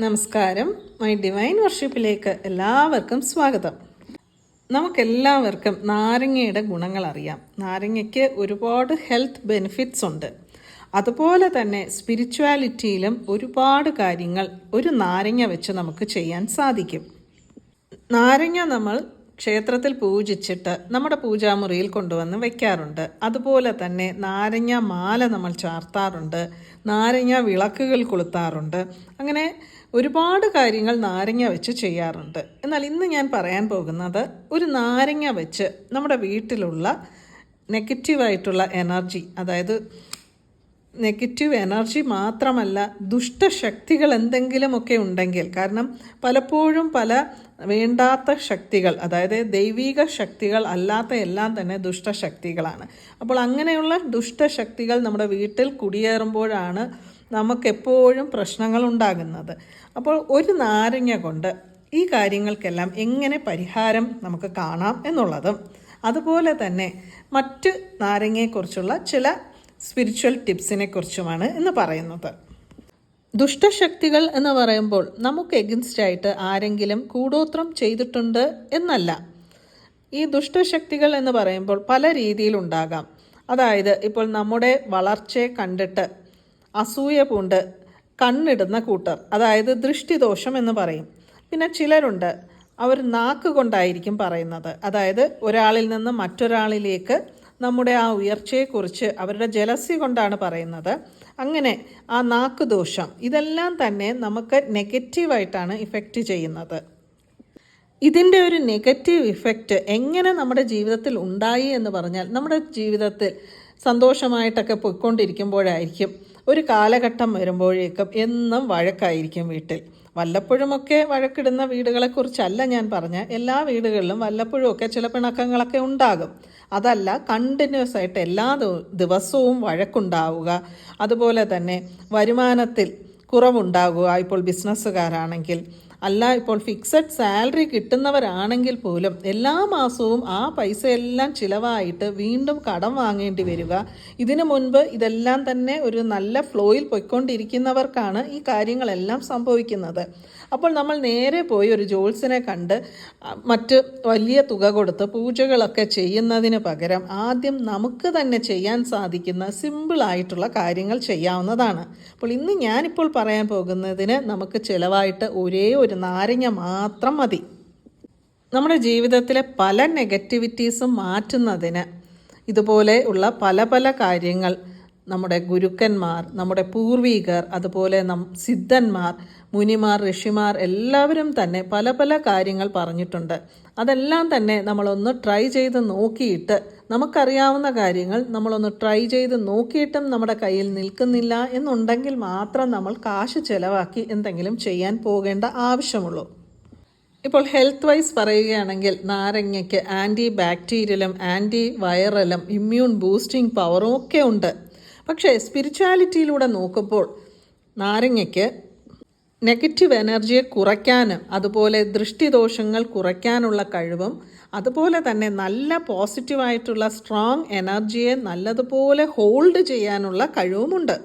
നമസ്കാരം. My divine വർഷിപ്പിലേക്ക് എല്ലാവർക്കും സ്വാഗതം. നമുക്കെല്ലാവർക്കും നാരങ്ങയുടെ ഗുണങ്ങൾ അറിയാം. നാരങ്ങയ്ക്ക് ഒരുപാട് ഹെൽത്ത് ബെനിഫിറ്റ്സ് ഉണ്ട്. അതുപോലെ തന്നെ സ്പിരിച്വാലിറ്റിയിലും ഒരുപാട് കാര്യങ്ങൾ ഒരു നാരങ്ങ വെച്ച് നമുക്ക് ചെയ്യാൻ സാധിക്കും. നാരങ്ങ നമ്മൾ ക്ഷേത്രത്തിൽ പൂജിച്ചിട്ട് നമ്മുടെ പൂജാമുറിയിൽ കൊണ്ടുവന്ന് വയ്ക്കാറുണ്ട്. അതുപോലെ തന്നെ നാരങ്ങ മാല നമ്മൾ ചാർത്താറുണ്ട്, നാരങ്ങ വിളക്കുകൾ കൊളുത്താറുണ്ട്. അങ്ങനെ ഒരുപാട് കാര്യങ്ങൾ നാരങ്ങ വെച്ച് ചെയ്യാറുണ്ട്. എന്നാൽ ഇന്ന് ഞാൻ പറയാൻ പോകുന്നത് ഒരു നാരങ്ങ വെച്ച് നമ്മുടെ വീട്ടിലുള്ള നെഗറ്റീവായിട്ടുള്ള എനർജി, അതായത് നെഗറ്റീവ് എനർജി മാത്രമല്ല, ദുഷ്ടശക്തികൾ എന്തെങ്കിലുമൊക്കെ ഉണ്ടെങ്കിൽ, കാരണം പലപ്പോഴും പല വേണ്ടാത്ത ശക്തികൾ, അതായത് ദൈവിക ശക്തികൾ അല്ലാത്ത എല്ലാം തന്നെ ദുഷ്ടശക്തികളാണ്. അപ്പോൾ അങ്ങനെയുള്ള ദുഷ്ടശക്തികൾ നമ്മുടെ വീട്ടിൽ കുടിയേറുമ്പോഴാണ് നമുക്കെപ്പോഴും പ്രശ്നങ്ങൾ ഉണ്ടാകുന്നത്. അപ്പോൾ ഒരു നാരങ്ങ കൊണ്ട് ഈ കാര്യങ്ങൾക്കെല്ലാം എങ്ങനെ പരിഹാരം നമുക്ക് കാണാം എന്നുള്ളതും, അതുപോലെ തന്നെ മറ്റ് നാരങ്ങയെക്കുറിച്ചുള്ള ചില സ്പിരിച്വൽ ടിപ്സിനെ കുറിച്ചുമാണ് ഇന്ന് പറയുന്നത്. ദുഷ്ടശക്തികൾ എന്ന് പറയുമ്പോൾ നമുക്ക് എഗൻസ്റ്റായിട്ട് ആരെങ്കിലും കൂടോത്രം ചെയ്തിട്ടുണ്ട് എന്നല്ല. ഈ ദുഷ്ടശക്തികൾ എന്ന് പറയുമ്പോൾ പല രീതിയിലുണ്ടാകാം. അതായത് ഇപ്പോൾ നമ്മുടെ വളർച്ചയെ കണ്ടിട്ട് അസൂയ പൂണ്ട് കണ്ണിടുന്ന കൂട്ടർ, അതായത് ദൃഷ്ടിദോഷം എന്ന് പറയും. പിന്നെ ചിലരുണ്ട്, അവർ നാക്ക് കൊണ്ടായിരിക്കും പറയുന്നത്. അതായത് ഒരാളിൽ നിന്ന് മറ്റൊരാളിലേക്ക് നമ്മുടെ ആ ഉയർച്ചയെക്കുറിച്ച് അവരുടെ ജലസി കൊണ്ടാണ് പറയുന്നത്. അങ്ങനെ ആ നാക്ക് ദോഷം, ഇതെല്ലാം തന്നെ നമുക്ക് നെഗറ്റീവായിട്ടാണ് ഇഫക്റ്റ് ചെയ്യുന്നത്. ഇതിൻ്റെ ഒരു നെഗറ്റീവ് ഇഫക്റ്റ് എങ്ങനെ നമ്മുടെ ജീവിതത്തിൽ ഉണ്ടായി എന്ന് പറഞ്ഞാൽ, നമ്മുടെ ജീവിതത്തിൽ സന്തോഷമായിട്ടൊക്കെ പോയിക്കൊണ്ടിരിക്കുമ്പോഴായിരിക്കും ഒരു കാലഘട്ടം വരുമ്പോഴേക്കും എന്നും വഴക്കായിരിക്കും വീട്ടിൽ. വല്ലപ്പോഴുമൊക്കെ വഴക്കിടുന്ന വീടുകളെക്കുറിച്ചല്ല ഞാൻ പറഞ്ഞ, എല്ലാ വീടുകളിലും വല്ലപ്പോഴുമൊക്കെ ചില പിണക്കങ്ങളൊക്കെ ഉണ്ടാകും. അതല്ല കണ്ടിന്യൂസ് ആയിട്ട് എല്ലാ ദിവസവും വഴക്കുണ്ടാവുക. അതുപോലെ തന്നെ വരുമാനത്തിൽ കുറവുണ്ടാകുക, ഇപ്പോൾ ബിസിനസ്സുകാരാണെങ്കിൽ, അല്ല ഇപ്പോൾ ഫിക്സഡ് സാലറി കിട്ടുന്നവരാണെങ്കിൽ പോലും എല്ലാ മാസവും ആ പൈസയെല്ലാം ചിലവായിട്ട് വീണ്ടും കടം വാങ്ങേണ്ടി വരിക. ഇതിനു മുൻപ് ഇതെല്ലാം തന്നെ ഒരു നല്ല ഫ്ലോയിൽ പൊയ്ക്കൊണ്ടിരിക്കുന്നവർക്കാണ് ഈ കാര്യങ്ങളെല്ലാം സംഭവിക്കുന്നത്. അപ്പോൾ നമ്മൾ നേരെ പോയി ഒരു ജോത്സ്യനെ കണ്ട് മറ്റ് വലിയ തുക കൊടുത്ത് പൂജകളൊക്കെ ചെയ്യുന്നതിന് പകരം ആദ്യം നമുക്ക് തന്നെ ചെയ്യാൻ സാധിക്കുന്ന സിമ്പിളായിട്ടുള്ള കാര്യങ്ങൾ ചെയ്യാവുന്നതാണ്. അപ്പോൾ ഇന്ന് ഞാനിപ്പോൾ പറയാൻ പോകുന്നതിന് നമുക്ക് ചിലവായിട്ട് ഒരേ ഒരു നാരങ്ങ മാത്രം മതി. നമ്മുടെ ജീവിതത്തിലെ പല നെഗറ്റിവിറ്റീസും മാറ്റുന്നതിന് ഇതുപോലെ ഉള്ള പല പല കാര്യങ്ങൾ നമ്മുടെ ഗുരുക്കന്മാർ, നമ്മുടെ പൂർവികർ, അതുപോലെ സിദ്ധന്മാർ, മുനിമാർ, ഋഷിമാർ എല്ലാവരും തന്നെ പല പല കാര്യങ്ങൾ പറഞ്ഞിട്ടുണ്ട്. അതെല്ലാം തന്നെ നമ്മളൊന്ന് ട്രൈ ചെയ്ത് നോക്കിയിട്ട്, നമുക്കറിയാവുന്ന കാര്യങ്ങൾ നമ്മളൊന്ന് ട്രൈ ചെയ്ത് നോക്കിയിട്ടും നമ്മുടെ കയ്യിൽ നിൽക്കുന്നില്ല എന്നുണ്ടെങ്കിൽ മാത്രം നമ്മൾ കാശ് ചിലവാക്കി എന്തെങ്കിലും ചെയ്യാൻ പോകേണ്ട ആവശ്യമുള്ളൂ. ഇപ്പോൾ ഹെൽത്ത് വൈസ് പറയുകയാണെങ്കിൽ നാരങ്ങയ്ക്ക് ആൻറ്റി ബാക്ടീരിയലും ആൻറ്റി വൈറലും ഇമ്മ്യൂൺ ബൂസ്റ്റിംഗ് പവറും ഒക്കെ ഉണ്ട്. പക്ഷേ സ്പിരിച്വാലിറ്റിയിലൂടെ നോക്കുമ്പോൾ നാരങ്ങയ്ക്ക് നെഗറ്റീവ് എനർജിയെ കുറയ്ക്കാനും അതുപോലെ ദൃഷ്ടിദോഷങ്ങൾ കുറയ്ക്കാനുള്ള കഴിവും, അതുപോലെ തന്നെ നല്ല പോസിറ്റീവായിട്ടുള്ള സ്ട്രോങ് എനർജിയെ നല്ലതുപോലെ ഹോൾഡ് ചെയ്യാനുള്ള കഴിവുമുണ്ട്.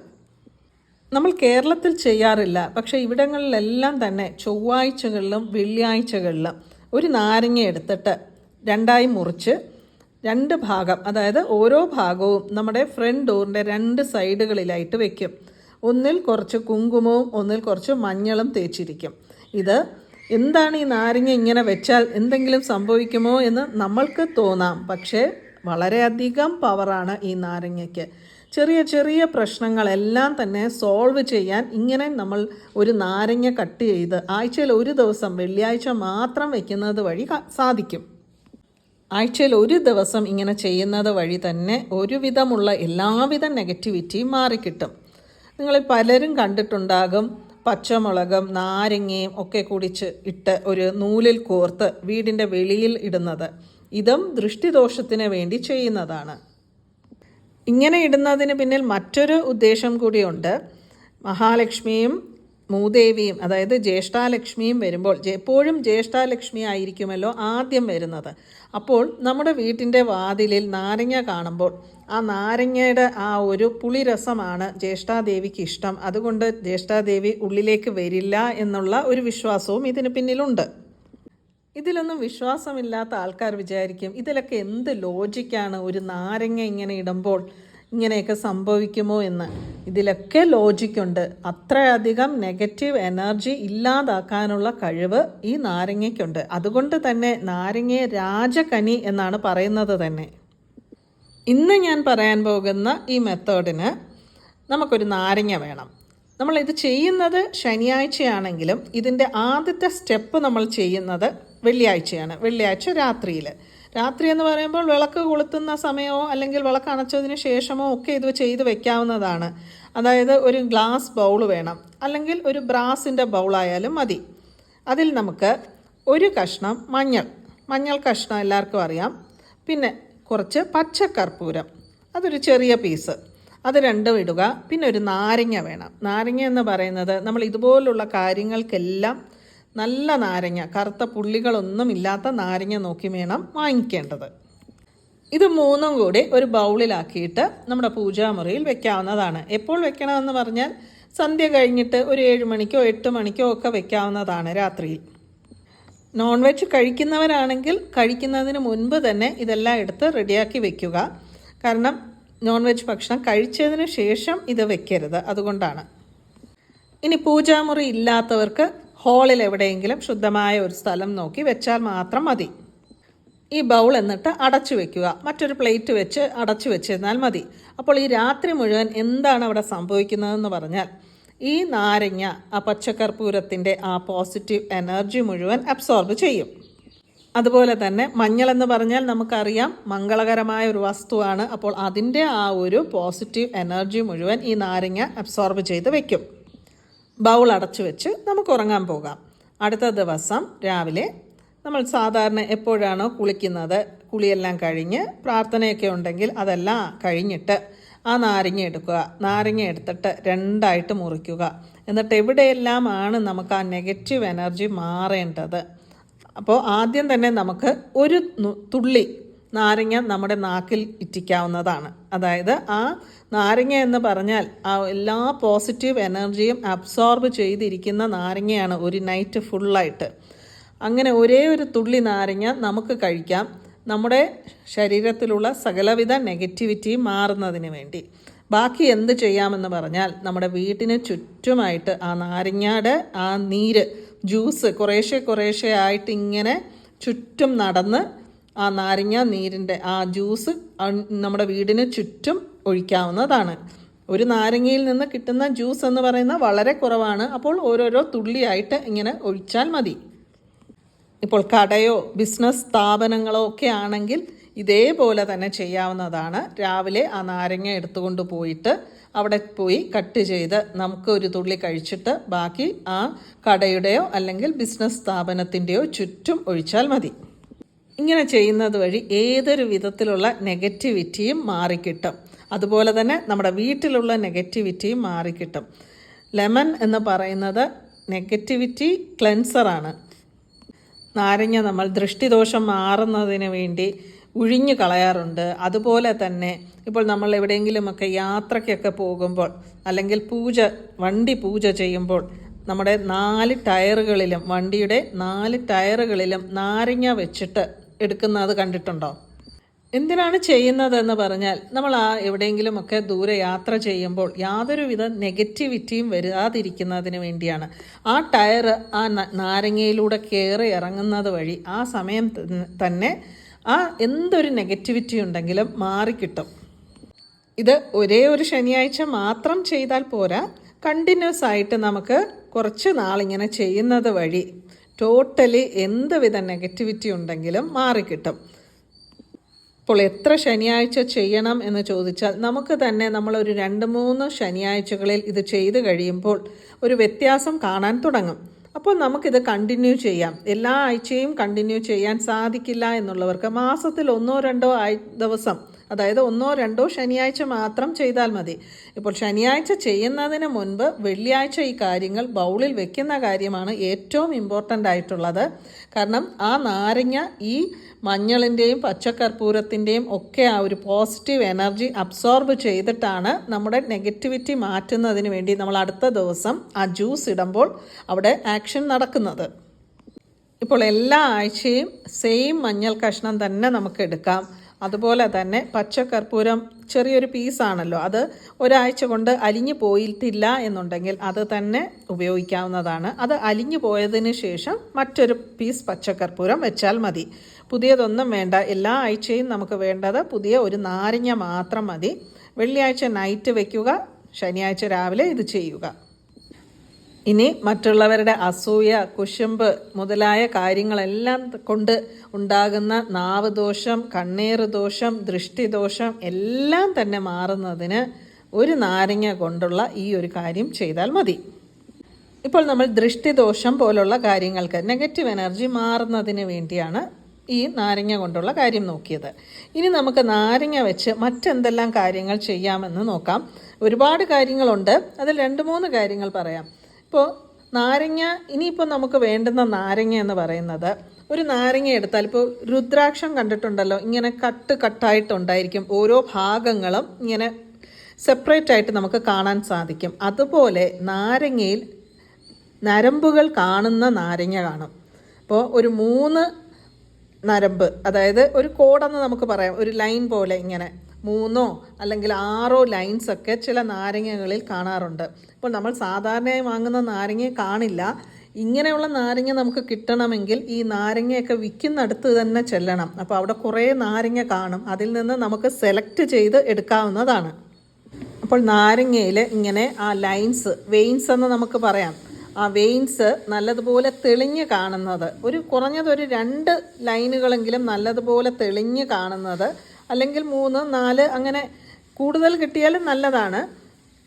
നമ്മൾ കേരളത്തിൽ ചെയ്യാറില്ല, പക്ഷേ ഇവിടങ്ങളിലെല്ലാം തന്നെ ചൊവ്വാഴ്ചകളിലും വെള്ളിയാഴ്ചകളിലും ഒരു നാരങ്ങ എടുത്തിട്ട് രണ്ടായി മുറിച്ച് 2 ഭാഗം, അതായത് ഓരോ ഭാഗവും നമ്മുടെ ഫ്രണ്ട് ഡോറിൻ്റെ 2 സൈഡുകളിലായിട്ട് വെക്കും. ഒന്നിൽ കുറച്ച് കുങ്കുമവും ഒന്നിൽ കുറച്ച് മഞ്ഞളും തേച്ചിരിക്കും. ഇത് എന്താണ്, ഈ നാരങ്ങ ഇങ്ങനെ വെച്ചാൽ എന്തെങ്കിലും സംഭവിക്കുമോ എന്ന് നമ്മൾക്ക് തോന്നാം. പക്ഷേ വളരെയധികം പവറാണ് ഈ നാരങ്ങയ്ക്ക്. ചെറിയ ചെറിയ പ്രശ്നങ്ങളെല്ലാം തന്നെ സോൾവ് ചെയ്യാൻ ഇങ്ങനെ നമ്മൾ ഒരു നാരങ്ങ കട്ട് ചെയ്ത് ആഴ്ചയിൽ ഒരു ദിവസം വെള്ളിയാഴ്ച മാത്രം വയ്ക്കുന്നത് വഴി സാധിക്കും. ആഴ്ചയിൽ ഒരു ദിവസം ഇങ്ങനെ ചെയ്യുന്നത് വഴി തന്നെ ഒരുവിധമുള്ള എല്ലാവിധ നെഗറ്റിവിറ്റിയും മാറിക്കിട്ടും. നിങ്ങളിൽ പലരും കണ്ടിട്ടുണ്ടാകും, പച്ചമുളകും നാരങ്ങയും ഒക്കെ കുടിച്ച് ഇട്ട് ഒരു നൂലിൽ കോർത്ത് വീടിൻ്റെ വെളിയിൽ ഇടുന്നത്. ഇതും ദൃഷ്ടിദോഷത്തിന് വേണ്ടി ചെയ്യുന്നതാണ്. ഇങ്ങനെ ഇടുന്നതിന് പിന്നിൽ മറ്റൊരു ഉദ്ദേശം കൂടിയുണ്ട്. മഹാലക്ഷ്മിയും മൂദേവിയും, അതായത് ജ്യേഷ്ഠാലക്ഷ്മിയും വരുമ്പോൾ, എപ്പോഴും ജ്യേഷ്ഠാലക്ഷ്മി ആയിരിക്കുമല്ലോ ആദ്യം വരുന്നത്. അപ്പോൾ നമ്മുടെ വീട്ടിൻ്റെ വാതിലിൽ നാരങ്ങ കാണുമ്പോൾ ആ നാരങ്ങയുടെ ആ ഒരു പുളിരസമാണ് ജ്യേഷ്ഠാദേവിക്ക് ഇഷ്ടം. അതുകൊണ്ട് ജ്യേഷ്ഠാദേവി ഉള്ളിലേക്ക് വരില്ല എന്നുള്ള ഒരു വിശ്വാസവും ഇതിന് പിന്നിലുണ്ട്. ഇതിലൊന്നും വിശ്വാസമില്ലാത്ത ആൾക്കാർ വിചാരിക്കും ഇതിലൊക്കെ എന്ത് ലോജിക്കാണ്, ഒരു നാരങ്ങ ഇങ്ങനെ ഇടുമ്പോൾ ഇങ്ങനെയൊക്കെ സംഭവിക്കുമോ എന്ന്. ഇതിലൊക്കെ ലോജിക്കുണ്ട്. അത്രയധികം നെഗറ്റീവ് എനർജി ഇല്ലാതാക്കാനുള്ള കഴിവ് ഈ നാരങ്ങയ്ക്കുണ്ട്. അതുകൊണ്ട് തന്നെ നാരങ്ങയെ രാജകനി എന്നാണ് പറയുന്നത് തന്നെ. ഇന്ന് ഞാൻ പറയാൻ പോകുന്ന ഈ മെത്തേഡിന് നമുക്കൊരു നാരങ്ങ വേണം. നമ്മളിത് ചെയ്യുന്നത് ശനിയാഴ്ചയാണെങ്കിലും ഇതിൻ്റെ ആദ്യത്തെ സ്റ്റെപ്പ് നമ്മൾ ചെയ്യുന്നത് വെള്ളിയാഴ്ചയാണ്. വെള്ളിയാഴ്ച രാത്രി എന്ന് പറയുമ്പോൾ വിളക്ക് കൊളുത്തുന്ന സമയമോ അല്ലെങ്കിൽ വിളക്ക് അണച്ചതിന് ശേഷമോ ഒക്കെ ഇത് ചെയ്ത് വെക്കാവുന്നതാണ്. അതായത് ഒരു ഗ്ലാസ് ബൗൾ വേണം, അല്ലെങ്കിൽ ഒരു ബ്രാസിൻ്റെ ബൗളായാലും മതി. അതിൽ നമുക്ക് ഒരു കഷ്ണം മഞ്ഞൾ കഷ്ണം എല്ലാവർക്കും അറിയാം. പിന്നെ കുറച്ച് പച്ചക്കർപ്പൂരം, അതൊരു ചെറിയ പീസ്, അത് രണ്ടും ഇടുക. പിന്നെ ഒരു നാരങ്ങ വേണം. നാരങ്ങ എന്ന് പറയുന്നത് നമ്മൾ ഇതുപോലുള്ള കാര്യങ്ങൾക്കെല്ലാം നല്ല നാരങ്ങ, കറുത്ത പുള്ളികളൊന്നും ഇല്ലാത്ത നാരങ്ങ നോക്കി വേണം വാങ്ങിക്കേണ്ടത്. ഇത് മൂന്നും കൂടി ഒരു ബൗളിലാക്കിയിട്ട് നമ്മുടെ പൂജാമുറിയിൽ വെക്കാവുന്നതാണ്. എപ്പോൾ വെക്കണമെന്ന് പറഞ്ഞാൽ സന്ധ്യ കഴിഞ്ഞിട്ട് ഒരു 7 മണിക്കോ 8 മണിക്കോ ഒക്കെ വെക്കാവുന്നതാണ് രാത്രിയിൽ. നോൺ വെജ് കഴിക്കുന്നവരാണെങ്കിൽ കഴിക്കുന്നതിന് മുൻപ് തന്നെ ഇതെല്ലാം എടുത്ത് റെഡിയാക്കി വെക്കുക. കാരണം നോൺ വെജ് ഭക്ഷണം കഴിച്ചതിന് ശേഷം ഇത് വെക്കരുത്, അതുകൊണ്ടാണ്. ഇനി പൂജാമുറി ഇല്ലാത്തവർക്ക് ഹാളിൽ എവിടെയെങ്കിലും ശുദ്ധമായ ഒരു സ്ഥലം നോക്കി വെച്ചാൽ മാത്രം മതി. ഈ ബൗൾ എന്നിട്ട് അടച്ചു വെക്കുക. മറ്റൊരു പ്ലേറ്റ് വെച്ച് അടച്ചു വെച്ചിരുന്നാൽ മതി. അപ്പോൾ ഈ രാത്രി മുഴുവൻ എന്താണ് അവിടെ സംഭവിക്കുന്നതെന്ന് പറഞ്ഞാൽ ഈ നാരങ്ങ ആ പച്ചക്കർപ്പൂരത്തിൻ്റെ ആ പോസിറ്റീവ് എനർജി മുഴുവൻ അബ്സോർബ് ചെയ്യും. അതുപോലെ തന്നെ മഞ്ഞളെന്ന് പറഞ്ഞാൽ നമുക്കറിയാം മംഗളകരമായ ഒരു വസ്തുവാണ്. അപ്പോൾ അതിൻ്റെ ആ ഒരു പോസിറ്റീവ് എനർജി മുഴുവൻ ഈ നാരങ്ങ അബ്സോർബ് ചെയ്ത് വയ്ക്കും. ബൗൾ അടച്ചു വെച്ച് നമുക്ക് ഉറങ്ങാൻ പോകാം. അടുത്ത ദിവസം രാവിലെ നമ്മൾ സാധാരണ എപ്പോഴാണോ കുളിക്കുന്നത്, കുളിയെല്ലാം കഴിഞ്ഞ് പ്രാർത്ഥനയൊക്കെ ഉണ്ടെങ്കിൽ അതെല്ലാം കഴിഞ്ഞിട്ട് ആ നാരങ്ങ എടുക്കുക. നാരങ്ങ എടുത്തിട്ട് 2ആയിട്ട് മുറിക്കുക. എന്നിട്ട് എവിടെയെല്ലാമാണ് നമുക്ക് ആ നെഗറ്റീവ് എനർജി മാറേണ്ടത്. അപ്പോൾ ആദ്യം തന്നെ നമുക്ക് ഒരു തുള്ളി നാരങ്ങ നമ്മുടെ നാക്കിൽ ഇറ്റിക്കാവുന്നതാണ്. അതായത് ആ നാരങ്ങ എന്ന് പറഞ്ഞാൽ ആ എല്ലാ പോസിറ്റീവ് എനർജിയും അബ്സോർബ് ചെയ്തിരിക്കുന്ന നാരങ്ങയാണ് ഒരു നൈറ്റ് ഫുള്ളായിട്ട്. അങ്ങനെ ഒരേ ഒരു തുള്ളി നാരങ്ങ നമുക്ക് കഴിക്കാം, നമ്മുടെ ശരീരത്തിലുള്ള സകലവിധ നെഗറ്റിവിറ്റിയും മാറുന്നതിന് വേണ്ടി. ബാക്കി എന്ത് ചെയ്യാമെന്ന് പറഞ്ഞാൽ നമ്മുടെ വീട്ടിന് ചുറ്റുമായിട്ട് ആ നാരങ്ങയുടെ ആ നീര് ജ്യൂസ് കുറേശ്ശെ ആയിട്ട് ഇങ്ങനെ ചുറ്റും നടന്ന് ആ നാരങ്ങ നീരിൻ്റെ ആ ജ്യൂസ് നമ്മുടെ വീടിന് ചുറ്റും ഒഴിക്കാവുന്നതാണ്. ഒരു നാരങ്ങയിൽ നിന്ന് കിട്ടുന്ന ജ്യൂസ് എന്ന് പറയുന്നത് വളരെ കുറവാണ്. അപ്പോൾ ഓരോരോ തുള്ളിയായിട്ട് ഇങ്ങനെ ഒഴിച്ചാൽ മതി. ഇപ്പോൾ കടയോ ബിസിനസ് സ്ഥാപനങ്ങളോ ഒക്കെ ആണെങ്കിൽ ഇതേപോലെ തന്നെ ചെയ്യാവുന്നതാണ്. രാവിലെ ആ നാരങ്ങ എടുത്തുകൊണ്ട് പോയിട്ട് അവിടെ പോയി കട്ട് ചെയ്ത് നമുക്ക് ഒരു തുള്ളി കഴിച്ചിട്ട് ബാക്കി ആ കടയുടെയോ അല്ലെങ്കിൽ ബിസിനസ് സ്ഥാപനത്തിൻ്റെയോ ചുറ്റും ഒഴിച്ചാൽ മതി. ഇങ്ങനെ ചെയ്യുന്നത് വഴി ഏതൊരു വിധത്തിലുള്ള നെഗറ്റിവിറ്റിയും മാറിക്കിട്ടും. അതുപോലെ തന്നെ നമ്മുടെ വീട്ടിലുള്ള നെഗറ്റിവിറ്റിയും മാറിക്കിട്ടും. ലെമൺ എന്ന് പറയുന്നത് നെഗറ്റിവിറ്റി ക്ലെൻസറാണ്. നാരങ്ങ നമ്മൾ ദൃഷ്ടിദോഷം മാറുന്നതിന് വേണ്ടി ഉഴിഞ്ഞു കളയാറുണ്ട്. അതുപോലെ തന്നെ ഇപ്പോൾ നമ്മൾ എവിടെയെങ്കിലുമൊക്കെ യാത്രയ്ക്കൊക്കെ പോകുമ്പോൾ അല്ലെങ്കിൽ വണ്ടി പൂജ ചെയ്യുമ്പോൾ നമ്മുടെ 4 ടയറുകളിലും വണ്ടിയുടെ 4 ടയറുകളിലും നാരങ്ങ വെച്ചിട്ട് എടുക്കുന്നത് കണ്ടിട്ടുണ്ടോ? എന്തിനാണ് ചെയ്യുന്നതെന്ന് പറഞ്ഞാൽ നമ്മൾ എവിടെയെങ്കിലുമൊക്കെ ദൂരെ യാത്ര ചെയ്യുമ്പോൾ യാതൊരുവിധ നെഗറ്റിവിറ്റിയും വരാതിരിക്കുന്നതിന് വേണ്ടിയാണ്. ആ ടയർ ആ നാരങ്ങയിലൂടെ കയറി ഇറങ്ങുന്നത് വഴി ആ സമയം തന്നെ ആ എന്തൊരു നെഗറ്റിവിറ്റി ഉണ്ടെങ്കിലും മാറിക്കിട്ടും. ഇത് ഒരേ ഒരു ശനിയാഴ്ച മാത്രം ചെയ്താൽ പോരാ, കണ്ടിന്യൂസ് ആയിട്ട് നമുക്ക് കുറച്ച് നാളിങ്ങനെ ചെയ്യുന്നത് വഴി ടോട്ടലി എന്തുവിധ നെഗറ്റിവിറ്റി ഉണ്ടെങ്കിലും മാറിക്കിട്ടും. അപ്പോൾ എത്ര ശനിയാഴ്ച ചെയ്യണം എന്ന് ചോദിച്ചാൽ നമുക്ക് തന്നെ നമ്മളൊരു 2-3 ശനിയാഴ്ചകളിൽ ഇത് ചെയ്ത് കഴിയുമ്പോൾ ഒരു വ്യത്യാസം കാണാൻ തുടങ്ങും. അപ്പോൾ നമുക്കിത് കണ്ടിന്യൂ ചെയ്യാം. എല്ലാ ആഴ്ചയും കണ്ടിന്യൂ ചെയ്യാൻ സാധിക്കില്ല എന്നുള്ളവർക്ക് മാസത്തിൽ 1-2 ദിവസം അതായത് 1-2 ശനിയാഴ്ച മാത്രം ചെയ്താൽ മതി. ഇപ്പോൾ ശനിയാഴ്ച ചെയ്യുന്നതിന് മുൻപ് വെള്ളിയാഴ്ച ഈ കാര്യങ്ങൾ ബൗളിൽ വെക്കുന്ന കാര്യമാണ് ഏറ്റവും ഇമ്പോർട്ടൻ്റ് ആയിട്ടുള്ളത്. കാരണം ആ നാരങ്ങ ഈ മഞ്ഞളിൻ്റെയും പച്ചക്കർപ്പൂരത്തിൻ്റെയും ഒക്കെ ആ ഒരു പോസിറ്റീവ് എനർജി അബ്സോർബ് ചെയ്തിട്ടാണ് നമ്മുടെ നെഗറ്റിവിറ്റി മാറ്റുന്നതിന് വേണ്ടി നമ്മൾ അടുത്ത ദിവസം ആ ജ്യൂസ് ഇടുമ്പോൾ അവിടെ ആക്ഷൻ നടക്കുന്നത്. ഇപ്പോൾ എല്ലാ ആഴ്ചയും സെയിം മഞ്ഞൾ കഷ്ണം തന്നെ നമുക്ക് എടുക്കാം. അതുപോലെ തന്നെ പച്ചക്കർപ്പൂരം ചെറിയൊരു പീസാണല്ലോ, അത് ഒരാഴ്ച കൊണ്ട് അലിഞ്ഞു പോയിട്ടില്ല എന്നുണ്ടെങ്കിൽ അത് തന്നെ ഉപയോഗിക്കാവുന്നതാണ്. അത് അലിഞ്ഞു പോയതിന് ശേഷം മറ്റൊരു പീസ് പച്ചക്കർപ്പൂരം വെച്ചാൽ മതി. പുതിയതൊന്നും വേണ്ട. എല്ലാ ആഴ്ചയും നമുക്ക് വേണ്ടത് പുതിയ ഒരു നാരങ്ങ മാത്രം മതി. വെള്ളിയാഴ്ച നൈറ്റ് വയ്ക്കുക, ശനിയാഴ്ച രാവിലെ ഇത് ചെയ്യുക. ഇനി മറ്റുള്ളവരുടെ അസൂയ, കുശുമ്പ് മുതലായ കാര്യങ്ങളെല്ലാം കൊണ്ട് ഉണ്ടാകുന്ന നാവ് ദോഷം, കണ്ണേറ് ദോഷം, ദൃഷ്ടിദോഷം എല്ലാം തന്നെ മാറുന്നതിന് ഒരു നാരങ്ങ കൊണ്ടുള്ള ഈ ഒരു കാര്യം ചെയ്താൽ മതി. ഇപ്പോൾ നമ്മൾ ദൃഷ്ടിദോഷം പോലുള്ള കാര്യങ്ങൾക്ക് നെഗറ്റീവ് എനർജി മാറുന്നതിന് വേണ്ടിയാണ് ഈ നാരങ്ങ കൊണ്ടുള്ള കാര്യം നോക്കിയത്. ഇനി നമുക്ക് നാരങ്ങ വെച്ച് മറ്റെന്തെല്ലാം കാര്യങ്ങൾ ചെയ്യാമെന്ന് നോക്കാം. ഒരുപാട് കാര്യങ്ങളുണ്ട്, അതിൽ 2-3 കാര്യങ്ങൾ പറയാം. ഇപ്പോൾ നാരങ്ങ, ഇനിയിപ്പോൾ നമുക്ക് വേണ്ടുന്ന നാരങ്ങ എന്ന് പറയുന്നത്, ഒരു നാരങ്ങ എടുത്താൽ ഇപ്പോൾ രുദ്രാക്ഷം കണ്ടിട്ടുണ്ടല്ലോ, ഇങ്ങനെ കട്ടായിട്ടുണ്ടായിരിക്കും. ഓരോ ഭാഗങ്ങളും ഇങ്ങനെ സെപ്പറേറ്റ് ആയിട്ട് നമുക്ക് കാണാൻ സാധിക്കും. അതുപോലെ നാരങ്ങയിൽ നരമ്പുകൾ കാണുന്ന നാരങ്ങ കാണും. അപ്പോൾ ഒരു 3 നരമ്പ്, അതായത് ഒരു കോടെന്ന് നമുക്ക് പറയാം, ഒരു ലൈൻ പോലെ ഇങ്ങനെ 3 അല്ലെങ്കിൽ 6 ലൈൻസൊക്കെ ചില നാരങ്ങകളിൽ കാണാറുണ്ട്. ഇപ്പോൾ നമ്മൾ സാധാരണയായി വാങ്ങുന്ന നാരങ്ങ കാണില്ല. ഇങ്ങനെയുള്ള നാരങ്ങ നമുക്ക് കിട്ടണമെങ്കിൽ ഈ നാരങ്ങയൊക്കെ വിൽക്കുന്നിടത്ത് തന്നെ ചെല്ലണം. അപ്പോൾ അവിടെ കുറേ നാരങ്ങ കാണും, അതിൽ നിന്ന് നമുക്ക് സെലക്ട് ചെയ്ത് എടുക്കാവുന്നതാണ്. അപ്പോൾ നാരങ്ങയിൽ ഇങ്ങനെ ആ ലൈൻസ്, വെയിൻസ് എന്ന് നമുക്ക് പറയാം, ആ വെയിൻസ് നല്ലതുപോലെ തെളിഞ്ഞ് കാണുന്നത്, കുറഞ്ഞതൊരു 2 ലൈനുകളെങ്കിലും നല്ലതുപോലെ തെളിഞ്ഞ് കാണുന്നത്, അല്ലെങ്കിൽ 3-4 അങ്ങനെ കൂടുതൽ കിട്ടിയാലും നല്ലതാണ്.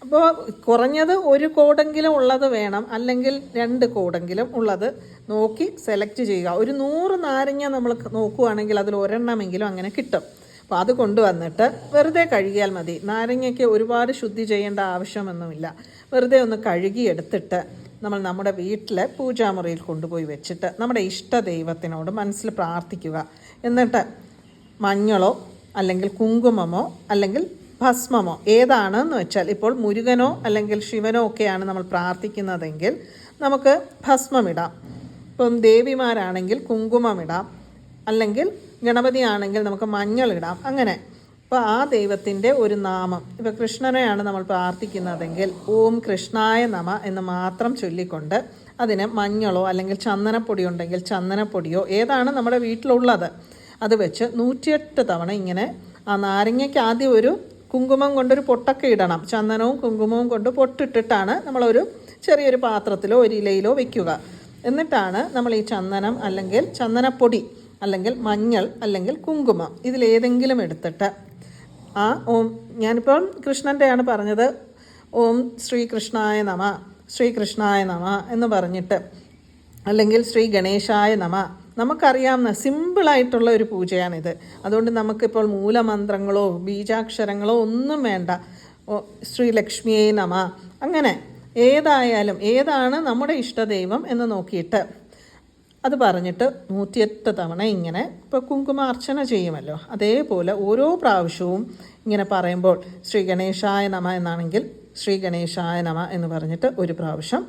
അപ്പോൾ കുറഞ്ഞത് 1 കോടെങ്കിലും ഉള്ളത് വേണം, അല്ലെങ്കിൽ 2 കോടെങ്കിലും ഉള്ളത് നോക്കി സെലക്ട് ചെയ്യുക. ഒരു 100 നാരങ്ങ നമ്മൾ നോക്കുകയാണെങ്കിൽ അതിൽ 1 അങ്ങനെ കിട്ടും. അപ്പോൾ അത് കൊണ്ടുവന്നിട്ട് വെറുതെ കഴുകിയാൽ മതി. നാരങ്ങയ്ക്ക് ഒരുപാട് ശുദ്ധി ചെയ്യേണ്ട ആവശ്യമൊന്നുമില്ല. വെറുതെ ഒന്ന് കഴുകിയെടുത്തിട്ട് നമ്മൾ നമ്മുടെ വീട്ടിലെ പൂജാമുറിയിൽ കൊണ്ടുപോയി വെച്ചിട്ട് നമ്മുടെ ഇഷ്ട ദൈവത്തിനോട് മനസ്സിൽ പ്രാർത്ഥിക്കുക. എന്നിട്ട് മഞ്ഞളോ അല്ലെങ്കിൽ കുങ്കുമമോ അല്ലെങ്കിൽ ഭസ്മമോ ഏതാണെന്ന് വെച്ചാൽ, ഇപ്പോൾ മുരുകനോ അല്ലെങ്കിൽ ശിവനോ ഒക്കെയാണ് നമ്മൾ പ്രാർത്ഥിക്കുന്നതെങ്കിൽ നമുക്ക് ഭസ്മമിടാം. ഇപ്പം ദേവിമാരാണെങ്കിൽ കുങ്കുമമിടാം, അല്ലെങ്കിൽ ഗണപതി ആണെങ്കിൽ നമുക്ക് മഞ്ഞളിടാം. അങ്ങനെ അപ്പോൾ ആ ദൈവത്തിൻ്റെ ഒരു നാമം, ഇപ്പോൾ കൃഷ്ണനെയാണ് നമ്മൾ പ്രാർത്ഥിക്കുന്നതെങ്കിൽ ഓം കൃഷ്ണായ നമ എന്ന് മാത്രം ചൊല്ലിക്കൊണ്ട് അതിന് മഞ്ഞളോ അല്ലെങ്കിൽ ചന്ദനപ്പൊടി ഉണ്ടെങ്കിൽ ചന്ദനപ്പൊടിയോ ഏതാണ് നമ്മുടെ വീട്ടിലുള്ളത് അത് വെച്ച് 108 തവണ ഇങ്ങനെ ആ നാരങ്ങയ്ക്ക് ആദ്യം ഒരു കുങ്കുമം കൊണ്ടൊരു പൊട്ടൊക്കെ ഇടണം. ചന്ദനവും കുങ്കുമവും കൊണ്ട് പൊട്ടിട്ടിട്ടാണ് നമ്മളൊരു ചെറിയൊരു പാത്രത്തിലോ ഒരു ഇലയിലോ വയ്ക്കുക. എന്നിട്ടാണ് നമ്മൾ ഈ ചന്ദനം അല്ലെങ്കിൽ ചന്ദനപ്പൊടി അല്ലെങ്കിൽ മഞ്ഞൾ അല്ലെങ്കിൽ കുങ്കുമം ഇതിലേതെങ്കിലും എടുത്തിട്ട് ഓം, ഞാനിപ്പം കൃഷ്ണൻ്റെയാണ് പറഞ്ഞത്, ഓം ശ്രീകൃഷ്ണായ നമ, ശ്രീകൃഷ്ണായ നമ എന്ന് പറഞ്ഞിട്ട്, അല്ലെങ്കിൽ ശ്രീ ഗണേശായ നമ, നമുക്കറിയാവുന്ന സിമ്പിളായിട്ടുള്ള ഒരു പൂജയാണിത്. അതുകൊണ്ട് നമുക്കിപ്പോൾ മൂലമന്ത്രങ്ങളോ ബീജാക്ഷരങ്ങളോ ഒന്നും വേണ്ട. ശ്രീ ലക്ഷ്മിയെ നമ, അങ്ങനെ ഏതായാലും ഏതാണ് നമ്മുടെ ഇഷ്ടദൈവം എന്ന് നോക്കിയിട്ട് അത് പറഞ്ഞിട്ട് 108 തവണ ഇങ്ങനെ, ഇപ്പോൾ കുങ്കുമാർച്ചന ചെയ്യുമല്ലോ അതേപോലെ ഓരോ പ്രാവശ്യവും ഇങ്ങനെ പറയുമ്പോൾ ശ്രീ ഗണേശായ നമ എന്നാണെങ്കിൽ ശ്രീ ഗണേശായ നമ എന്ന് പറഞ്ഞിട്ട് ഒരു പ്രാവശ്യം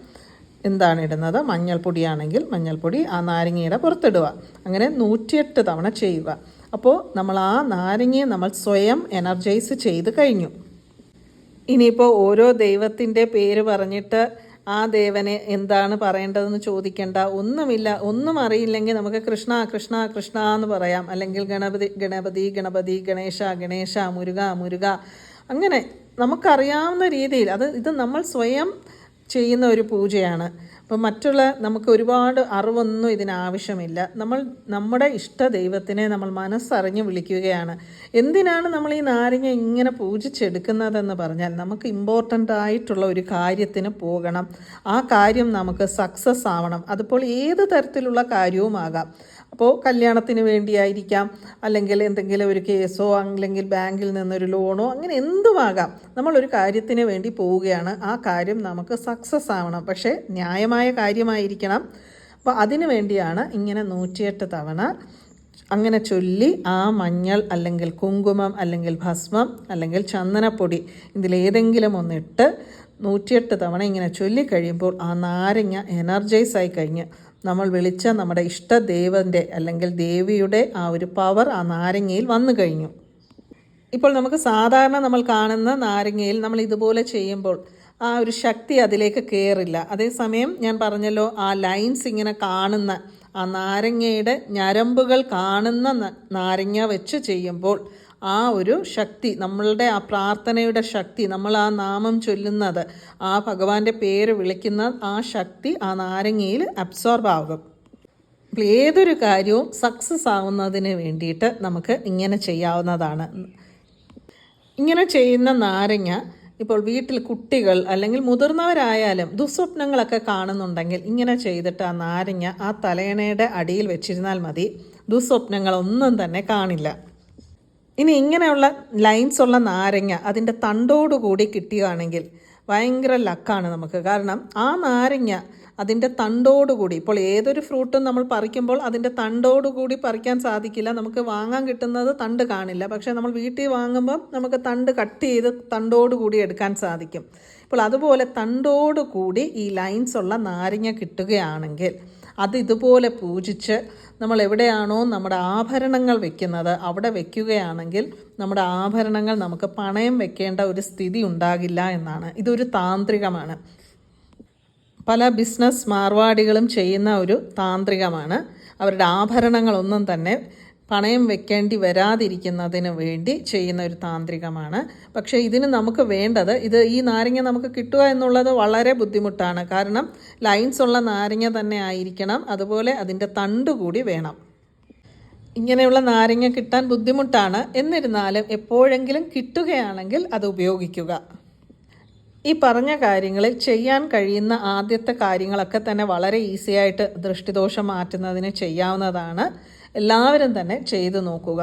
എന്താണ് ഇടുന്നത്, മഞ്ഞൾപ്പൊടിയാണെങ്കിൽ മഞ്ഞൾപ്പൊടി ആ നാരങ്ങയുടെ പുറത്തിടുക. അങ്ങനെ 108 തവണ ചെയ്യുക. അപ്പോൾ നമ്മൾ ആ നാരങ്ങയെ നമ്മൾ സ്വയം എനർജൈസ് ചെയ്ത് കഴിഞ്ഞു. ഇനിയിപ്പോൾ ഓരോ ദൈവത്തിൻ്റെ പേര് പറഞ്ഞിട്ട് ആ ദേവനെ എന്താണ് പറയേണ്ടതെന്ന് ചോദിക്കേണ്ട, ഒന്നുമില്ല. ഒന്നും അറിയില്ലെങ്കിൽ നമുക്ക് കൃഷ്ണ കൃഷ്ണ കൃഷ്ണ എന്ന് പറയാം, അല്ലെങ്കിൽ ഗണപതി ഗണപതി ഗണപതി, ഗണേശ ഗണേശ, മുരുക മുരുക, അങ്ങനെ നമുക്കറിയാവുന്ന രീതിയിൽ ഇത് നമ്മൾ സ്വയം ചെയ്യുന്ന ഒരു പൂജയാണ്. അപ്പോൾ നമുക്ക് ഒരുപാട് അറിവൊന്നും ഇതിനാവശ്യമില്ല. നമ്മൾ നമ്മുടെ ഇഷ്ട ദൈവത്തിനെ നമ്മൾ മനസ്സറിഞ്ഞ് വിളിക്കുകയാണ്. എന്തിനാണ് നമ്മൾ ഈ നാരങ്ങ ഇങ്ങനെ പൂജിച്ചെടുക്കുന്നതെന്ന് പറഞ്ഞാൽ, നമുക്ക് ഇമ്പോർട്ടൻ്റ് ആയിട്ടുള്ള ഒരു കാര്യത്തിന് പോകണം, ആ കാര്യം നമുക്ക് സക്സസ് ആവണം. അതിപ്പോൾ ഏത് തരത്തിലുള്ള കാര്യവുമാകാം. അപ്പോൾ കല്യാണത്തിന് വേണ്ടിയായിരിക്കാം, അല്ലെങ്കിൽ എന്തെങ്കിലും ഒരു കേസോ അല്ലെങ്കിൽ ബാങ്കിൽ നിന്നൊരു ലോണോ, അങ്ങനെ എന്തുമാകാം. നമ്മളൊരു കാര്യത്തിന് വേണ്ടി പോവുകയാണ്, ആ കാര്യം നമുക്ക് സക്സസ് ആവണം, പക്ഷേ ന്യായമായ കാര്യമായിരിക്കണം. അപ്പോൾ അതിനു വേണ്ടിയാണ് ഇങ്ങനെ 108 തവണ അങ്ങനെ ചൊല്ലി ആ മഞ്ഞൾ അല്ലെങ്കിൽ കുങ്കുമം അല്ലെങ്കിൽ ഭസ്മം അല്ലെങ്കിൽ ചന്ദനപ്പൊടി ഇതിലേതെങ്കിലും ഒന്നിട്ട് 108 തവണ ഇങ്ങനെ ചൊല്ലിക്കഴിയുമ്പോൾ ആ നാരങ്ങ എനർജൈസ് ആയി കഴിഞ്ഞ് നമ്മൾ വിളിച്ച നമ്മുടെ ഇഷ്ടദേവൻ്റെ അല്ലെങ്കിൽ ദേവിയുടെ ആ ഒരു പവർ ആ നാരങ്ങയിൽ വന്നു കഴിഞ്ഞു. ഇപ്പോൾ നമുക്ക് സാധാരണ നമ്മൾ കാണുന്ന നാരങ്ങയിൽ നമ്മൾ ഇതുപോലെ ചെയ്യുമ്പോൾ ആ ഒരു ശക്തി അതിലേക്ക് കയറില്ല. അതേസമയം ഞാൻ പറഞ്ഞല്ലോ, ആ ലൈൻസ് ഇങ്ങനെ കാണുന്ന ആ നാരങ്ങയുടെ ഞരമ്പുകൾ കാണുന്ന നാരങ്ങ വെച്ച് ചെയ്യുമ്പോൾ ആ ഒരു ശക്തി, നമ്മളുടെ ആ പ്രാർത്ഥനയുടെ ശക്തി, നമ്മൾ ആ നാമം ചൊല്ലുന്നത്, ആ ഭഗവാന്റെ പേര് വിളിക്കുന്ന ആ ശക്തി ആ നാരങ്ങയിൽ അബ്സോർബ് ആകും. അപ്പോൾ ഏതൊരു കാര്യവും സക്സസ് ആവുന്നതിന് വേണ്ടിയിട്ട് നമുക്ക് ഇങ്ങനെ ചെയ്യാവുന്നതാണ്. ഇങ്ങനെ ചെയ്യുന്ന നാരങ്ങ ഇപ്പോൾ വീട്ടിൽ കുട്ടികൾ അല്ലെങ്കിൽ മുതിർന്നവരായാലും ദുസ്വപ്നങ്ങളൊക്കെ കാണുന്നുണ്ടെങ്കിൽ ഇങ്ങനെ ചെയ്തിട്ട് ആ നാരങ്ങ ആ തലയണയുടെ അടിയിൽ വെച്ചിരുന്നാൽ മതി, ദുസ്വപ്നങ്ങളൊന്നും തന്നെ കാണില്ല. ഇനി ഇങ്ങനെയുള്ള ലൈൻസ് ഉള്ള നാരങ്ങ അതിൻ്റെ തണ്ടോടുകൂടി കിട്ടുകയാണെങ്കിൽ ഭയങ്കര ലക്കാണ് നമുക്ക്. കാരണം ആ നാരങ്ങ അതിൻ്റെ തണ്ടോടുകൂടി, ഇപ്പോൾ ഏതൊരു ഫ്രൂട്ടും നമ്മൾ പറിക്കുമ്പോൾ അതിൻ്റെ തണ്ടോടുകൂടി പറിക്കാൻ സാധിക്കില്ല, നമുക്ക് വാങ്ങാൻ കിട്ടുന്നത് തണ്ട് കാണില്ല. പക്ഷേ നമ്മൾ വീട്ടിൽ വാങ്ങുമ്പം നമുക്ക് തണ്ട് കട്ട് ചെയ്ത് തണ്ടോടുകൂടി എടുക്കാൻ സാധിക്കും. ഇപ്പോൾ അതുപോലെ തണ്ടോടുകൂടി ഈ ലൈൻസ് ഉള്ള നാരങ്ങ കിട്ടുകയാണെങ്കിൽ അത് ഇതുപോലെ പൂജിച്ച് നമ്മൾ എവിടെയാണോ നമ്മുടെ ആഭരണങ്ങൾ വെക്കുന്നത് അവിടെ വെക്കുകയാണെങ്കിൽ നമ്മുടെ ആഭരണങ്ങൾ നമുക്ക് പണയം വെക്കേണ്ട ഒരു സ്ഥിതി ഉണ്ടാകില്ല എന്നാണ്. ഇതൊരു താന്ത്രികമാണ്. പല ബിസിനസ് മാർവാടികളും ചെയ്യുന്ന ഒരു താന്ത്രികമാണ്. അവരുടെ ആഭരണങ്ങളൊന്നും തന്നെ പണയം വെക്കേണ്ടി വരാതിരിക്കുന്നതിന് വേണ്ടി ചെയ്യുന്ന ഒരു താന്ത്രികമാണ്. പക്ഷേ ഇതിന് നമുക്ക് വേണ്ടത്, ഈ നാരങ്ങ നമുക്ക് കിട്ടുക എന്നുള്ളത് വളരെ ബുദ്ധിമുട്ടാണ്. കാരണം ലൈൻസ് ഉള്ള നാരങ്ങ തന്നെ ആയിരിക്കണം, അതുപോലെ അതിൻ്റെ തണ്ട് കൂടി വേണം. ഇങ്ങനെയുള്ള നാരങ്ങ കിട്ടാൻ ബുദ്ധിമുട്ടാണ്. എന്നിരുന്നാലും എപ്പോഴെങ്കിലും കിട്ടുകയാണെങ്കിൽ അത് ഉപയോഗിക്കുക. ഈ പറഞ്ഞ കാര്യങ്ങളിൽ ചെയ്യാൻ കഴിയുന്ന ആദ്യത്തെ കാര്യങ്ങളൊക്കെ തന്നെ വളരെ ഈസിയായിട്ട് ദൃഷ്ടിദോഷം മാറ്റുന്നതിന് ചെയ്യാവുന്നതാണ്. എല്ലാവരും തന്നെ ചെയ്തു നോക്കുക.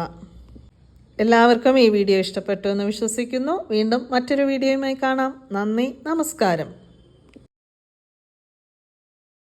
എല്ലാവർക്കും ഈ വീഡിയോ ഇഷ്ടപ്പെട്ടു എന്ന് വിശ്വസിക്കുന്നു. വീണ്ടും മറ്റൊരു വീഡിയോയുമായി കാണാം. നന്ദി, നമസ്കാരം.